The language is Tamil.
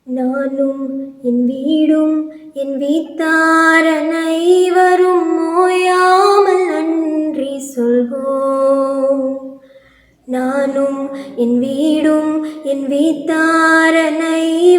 நானும் என் வீடும் என் வீட்டார் அனைவரும் ஓயாமல் நன்றி சொல்வோம். நானும் என் வீடும் என் வீட்டார் அனைவரும்